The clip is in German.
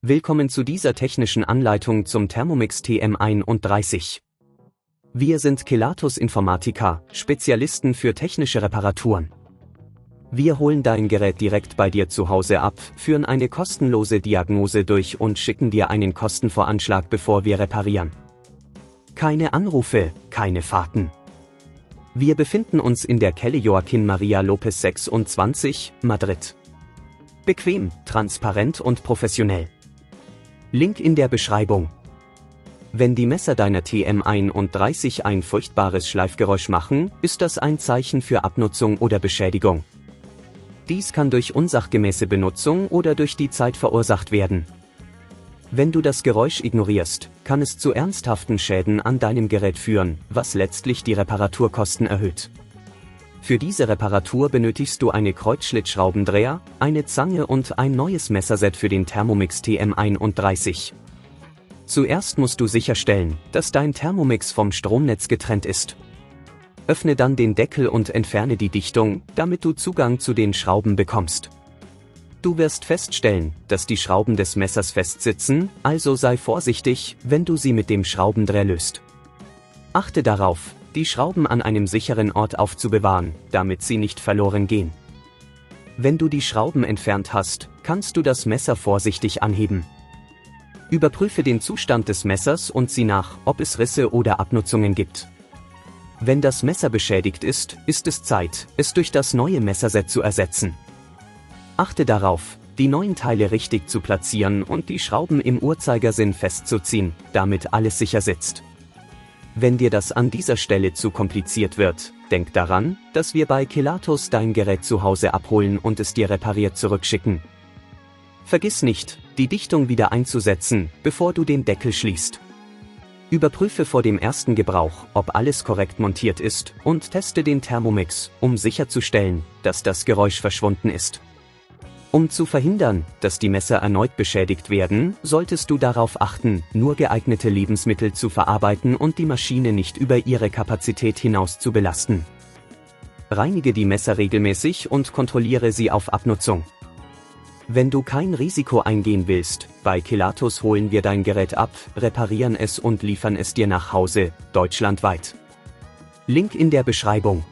Willkommen zu dieser technischen Anleitung zum Thermomix TM31. Wir sind Kelatos Informática, Spezialisten für technische Reparaturen. Wir holen dein Gerät direkt bei dir zu Hause ab, führen eine kostenlose Diagnose durch und schicken dir einen Kostenvoranschlag, bevor wir reparieren. Keine Anrufe, keine Fahrten. Wir befinden uns in der Calle Joaquín María López 26, Madrid. Bequem, transparent und professionell. Link in der Beschreibung. Wenn die Messer deiner TM31 ein furchtbares Schleifgeräusch machen, ist das ein Zeichen für Abnutzung oder Beschädigung. Dies kann durch unsachgemäße Benutzung oder durch die Zeit verursacht werden. Wenn du das Geräusch ignorierst, kann es zu ernsthaften Schäden an deinem Gerät führen, was letztlich die Reparaturkosten erhöht. Für diese Reparatur benötigst du eine Kreuzschlitzschraubendreher, eine Zange und ein neues Messerset für den Thermomix TM31. Zuerst musst du sicherstellen, dass dein Thermomix vom Stromnetz getrennt ist. Öffne dann den Deckel und entferne die Dichtung, damit du Zugang zu den Schrauben bekommst. Du wirst feststellen, dass die Schrauben des Messers festsitzen, also sei vorsichtig, wenn du sie mit dem Schraubendreher löst. Achte darauf, die Schrauben an einem sicheren Ort aufzubewahren, damit sie nicht verloren gehen. Wenn du die Schrauben entfernt hast, kannst du das Messer vorsichtig anheben. Überprüfe den Zustand des Messers und sieh nach, ob es Risse oder Abnutzungen gibt. Wenn das Messer beschädigt ist, ist es Zeit, es durch das neue Messerset zu ersetzen. Achte darauf, die neuen Teile richtig zu platzieren und die Schrauben im Uhrzeigersinn festzuziehen, damit alles sicher sitzt. Wenn dir das an dieser Stelle zu kompliziert wird, denk daran, dass wir bei Kelatos dein Gerät zu Hause abholen und es dir repariert zurückschicken. Vergiss nicht, die Dichtung wieder einzusetzen, bevor du den Deckel schließt. Überprüfe vor dem ersten Gebrauch, ob alles korrekt montiert ist, und teste den Thermomix, um sicherzustellen, dass das Geräusch verschwunden ist. Um zu verhindern, dass die Messer erneut beschädigt werden, solltest du darauf achten, nur geeignete Lebensmittel zu verarbeiten und die Maschine nicht über ihre Kapazität hinaus zu belasten. Reinige die Messer regelmäßig und kontrolliere sie auf Abnutzung. Wenn du kein Risiko eingehen willst, bei Kelatos holen wir dein Gerät ab, reparieren es und liefern es dir nach Hause, deutschlandweit. Link in der Beschreibung.